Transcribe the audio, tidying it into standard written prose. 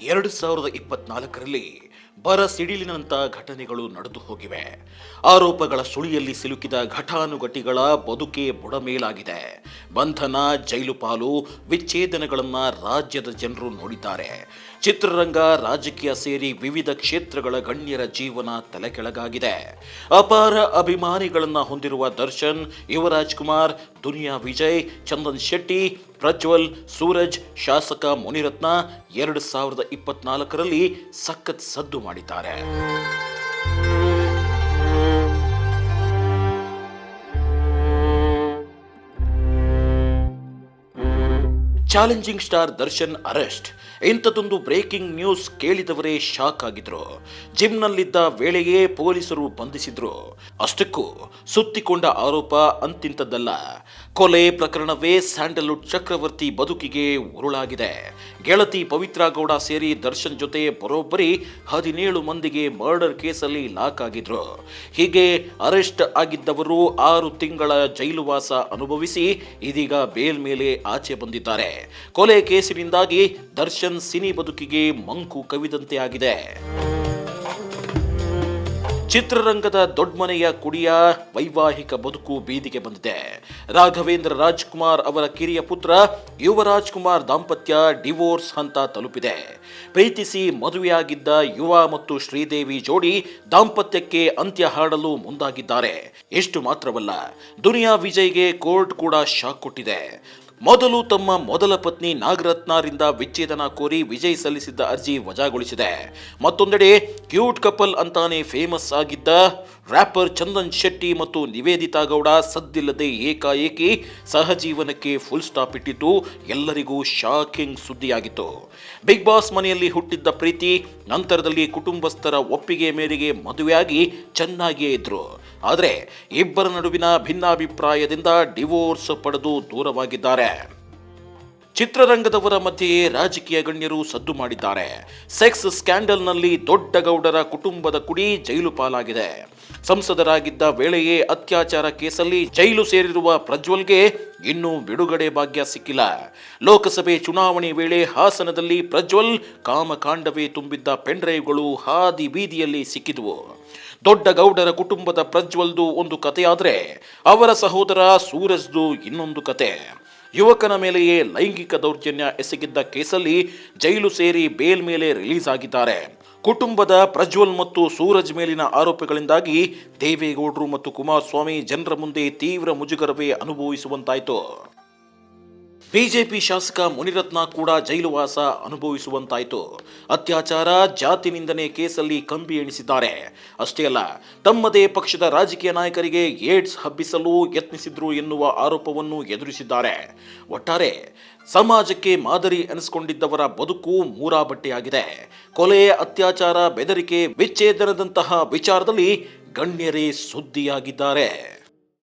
2024ರಲ್ಲಿ ಬರ ಸಿಡಿಲಿನಂಥ ಘಟನೆಗಳು ನಡೆದು ಹೋಗಿವೆ. ಆರೋಪಗಳ ಸುಳಿಯಲ್ಲಿ ಸಿಲುಕಿದ ಘಟಾನುಘಟಿಗಳ ಬದುಕೇ ಬುಡಮೇಲಾಗಿದೆ. ಬಂಧನ, ಜೈಲು ಪಾಲು, ವಿಚ್ಛೇದನಗಳನ್ನ ರಾಜ್ಯದ ಜನರು ನೋಡಿದ್ದಾರೆ. ಚಿತ್ರರಂಗ, ರಾಜಕೀಯ ಸೇರಿ ವಿವಿಧ ಕ್ಷೇತ್ರಗಳ ಗಣ್ಯರ ಜೀವನ ತಲೆಕೆಳಗಾಗಿದೆ. ಅಪಾರ ಅಭಿಮಾನಿಗಳನ್ನ ಹೊಂದಿರುವ ದರ್ಶನ್, ಯುವರಾಜ್ ಕುಮಾರ್, ದುನಿಯಾ ವಿಜಯ್, ಚಂದನ್ ಶೆಟ್ಟಿ, ಪ್ರಜ್ವಲ್, ಸೂರಜ್, ಶಾಸಕ ಮುನಿರತ್ನ 2024ರಲ್ಲಿ ಸಖತ್ ಸದ್ದು ಮಾಡಿದ್ದಾರೆ. Challenging star Darshan arrest. ಇಂಥದೊಂದು ಬ್ರೇಕಿಂಗ್ ನ್ಯೂಸ್ ಕೇಳಿದವರೇ ಶಾಕ್ ಆಗಿದ್ರು. ಜಿಮ್ನಲ್ಲಿದ್ದ ವೇಳೆಯೇ ಪೊಲೀಸರು ಬಂಧಿಸಿದ್ರು. ಅಷ್ಟಕ್ಕೂ ಸುತ್ತಿಕೊಂಡ ಆರೋಪ ಅಂತಿಂತದ್ದಲ್ಲ. ಕೊಲೆ ಪ್ರಕರಣವೇ ಸ್ಯಾಂಡಲ್ವುಡ್ ಚಕ್ರವರ್ತಿ ಬದುಕಿಗೆ ಉರುಳಾಗಿದೆ. ಗೆಳತಿ ಪವಿತ್ರ ಗೌಡ ಸೇರಿ ದರ್ಶನ್ ಜೊತೆ ಬರೋಬ್ಬರಿ 17 ಮಂದಿಗೆ ಮರ್ಡರ್ ಕೇಸಲ್ಲಿ ಲಾಕ್ ಆಗಿದ್ರು. ಹೀಗೆ ಅರೆಸ್ಟ್ ಆಗಿದ್ದವರು 6 ತಿಂಗಳ ಜೈಲುವಾಸ ಅನುಭವಿಸಿ ಇದೀಗ ಬೇಲ್ ಮೇಲೆ ಆಚೆ ಬಂದಿದ್ದಾರೆ. ಕೊಲೆ ಕೇಸಿನಿಂದಾಗಿ ದರ್ಶನ್ ಸಿನಿ ಬದುಕಿಗೆ ಮಂಕು ಕವಿದಂತೆ ಆಗಿದೆ. ಚಿತ್ರರಂಗದ ದೊಡ್ಡಮನೆಯ ಕುಡಿಯ ವೈವಾಹಿಕ ಬದುಕು ಬೀದಿಗೆ ಬಂದಿದೆ. ರಾಘವೇಂದ್ರ ರಾಜ್ಕುಮಾರ್ ಅವರ ಕಿರಿಯ ಪುತ್ರ ಯುವರಾಜ್ ಕುಮಾರ್ ದಾಂಪತ್ಯ ಡಿವೋರ್ಸ್ ಹಂತ ತಲುಪಿದೆ. ಪ್ರೀತಿಸಿ ಮದುವೆಯಾಗಿದ್ದ ಯುವ ಮತ್ತು ಶ್ರೀದೇವಿ ಜೋಡಿ ದಾಂಪತ್ಯಕ್ಕೆ ಅಂತ್ಯ ಹಾಡಲು ಮುಂದಾಗಿದ್ದಾರೆ. ಇಷ್ಟು ಮಾತ್ರವಲ್ಲ, ದುನಿಯಾ ವಿಜಯ್ಗೆ ಕೋರ್ಟ್ ಕೂಡ ಶಾಕ್ ಕೊಟ್ಟಿದೆ. ಮೊದಲು ತಮ್ಮ ಮೊದಲ ಪತ್ನಿ ನಾಗರತ್ನರಿಂದ ವಿಚ್ಛೇದನ ಕೋರಿ ವಿಜಯ್ ಸಲ್ಲಿಸಿದ್ದ ಅರ್ಜಿ ವಜಾಗೊಳಿಸಿದೆ. ಮತ್ತೊಂದೆಡೆ ಕ್ಯೂಟ್ ಕಪಲ್ ಅಂತಾನೆ ಫೇಮಸ್ ಆಗಿದ್ದ ರ್ಯಾಪರ್ ಚಂದನ್ ಶೆಟ್ಟಿ ಮತ್ತು ನಿವೇದಿತಾ ಗೌಡ ಸದ್ದಿಲ್ಲದೆ ಏಕಾಏಕಿ ಸಹಜೀವನಕ್ಕೆ ಫುಲ್ ಸ್ಟಾಪ್ ಇಟ್ಟಿದ್ದು ಎಲ್ಲರಿಗೂ ಶಾಕಿಂಗ್ ಸುದ್ದಿಯಾಗಿತ್ತು. ಬಿಗ್ ಬಾಸ್ ಮನೆಯಲ್ಲಿ ಹುಟ್ಟಿದ್ದ ಪ್ರೀತಿ ನಂತರದಲ್ಲಿ ಕುಟುಂಬಸ್ಥರ ಒಪ್ಪಿಗೆ ಮೇರೆಗೆ ಮದುವೆಯಾಗಿ ಚೆನ್ನಾಗಿಯೇ ಇದ್ರು. ಆದರೆ ಇಬ್ಬರ ನಡುವಿನ ಭಿನ್ನಾಭಿಪ್ರಾಯದಿಂದ ಡಿವೋರ್ಸ್ ಪಡೆದು ದೂರವಾಗಿದ್ದಾರೆ. ಚಿತ್ರರಂಗದವರ ಮಧ್ಯೆಯೇ ರಾಜಕೀಯ ಗಣ್ಯರು ಸದ್ದು ಮಾಡಿದ್ದಾರೆ. ಸೆಕ್ಸ್ ಸ್ಕ್ಯಾಂಡಲ್ನಲ್ಲಿ ದೊಡ್ಡ ಗೌಡರ ಕುಟುಂಬದ ಕುಡಿ ಜೈಲು ಪಾಲಾಗಿದೆ. ಸಂಸದರಾಗಿದ್ದ ವೇಳೆಯೇ ಅತ್ಯಾಚಾರ ಕೇಸಲ್ಲಿ ಜೈಲು ಸೇರಿರುವ ಪ್ರಜ್ವಲ್ಗೆ ಇನ್ನೂ ಬಿಡುಗಡೆ ಭಾಗ್ಯ ಸಿಕ್ಕಿಲ್ಲ. ಲೋಕಸಭೆ ಚುನಾವಣೆ ವೇಳೆ ಹಾಸನದಲ್ಲಿ ಪ್ರಜ್ವಲ್ ಕಾಮಕಾಂಡವೇ ತುಂಬಿದ್ದ ಪೆನ್ಡ್ರೈವ್ಗಳು ಹಾದಿ ಬೀದಿಯಲ್ಲಿ ಸಿಕ್ಕಿದ್ವು. ದೊಡ್ಡ ಗೌಡರ ಕುಟುಂಬದ ಪ್ರಜ್ವಲ್ದು ಒಂದು ಕಥೆಯಾದ್ರೆ ಅವರ ಸಹೋದರ ಸೂರಜ್ದು ಇನ್ನೊಂದು ಕತೆ. ಯುವಕನ ಮೇಲೆಯೇ ಲೈಂಗಿಕ ದೌರ್ಜನ್ಯ ಎಸಗಿದ್ದ ಕೇಸಲ್ಲಿ ಜೈಲು ಸೇರಿ ಬೇಲ್ ಮೇಲೆ ರಿಲೀಸ್ ಆಗಿದ್ದಾರೆ. ಕುಟುಂಬದ ಪ್ರಜ್ವಲ್ ಮತ್ತು ಸೂರಜ್ ಮೇಲಿನ ಆರೋಪಗಳಿಂದಾಗಿ ದೇವೇಗೌಡರು ಮತ್ತು ಕುಮಾರಸ್ವಾಮಿ ಜನರ ಮುಂದೆ ತೀವ್ರ ಮುಜುಗರವೇ ಅನುಭವಿಸುವಂತಾಯಿತು. ಬಿಜೆಪಿ ಶಾಸಕ ಮುನಿರತ್ನ ಕೂಡ ಜೈಲುವಾಸ ಅನುಭವಿಸುವಂತಾಯಿತು. ಅತ್ಯಾಚಾರ, ಜಾತಿ ನಿಂದನೆ ಕೇಸಲ್ಲಿ ಕಂಬಿ ಎಣಿಸಿದ್ದಾರೆ. ಅಷ್ಟೇ ಅಲ್ಲ, ತಮ್ಮದೇ ಪಕ್ಷದ ರಾಜಕೀಯ ನಾಯಕರಿಗೆ ಏಡ್ಸ್ ಹಬ್ಬಿಸಲು ಯತ್ನಿಸಿದ್ರು ಎನ್ನುವ ಆರೋಪವನ್ನು ಎದುರಿಸಿದ್ದಾರೆ. ಒಟ್ಟಾರೆ ಸಮಾಜಕ್ಕೆ ಮಾದರಿ ಎನಿಸಿಕೊಂಡಿದ್ದವರ ಬದುಕು ಮೂರಾಬಟ್ಟೆಯಾಗಿದೆ. ಕೊಲೆ, ಅತ್ಯಾಚಾರ, ಬೆದರಿಕೆ, ವಿಚ್ಛೇದನದಂತಹ ವಿಚಾರದಲ್ಲಿ ಗಣ್ಯರೇ ಸುದ್ದಿಯಾಗಿದ್ದಾರೆ.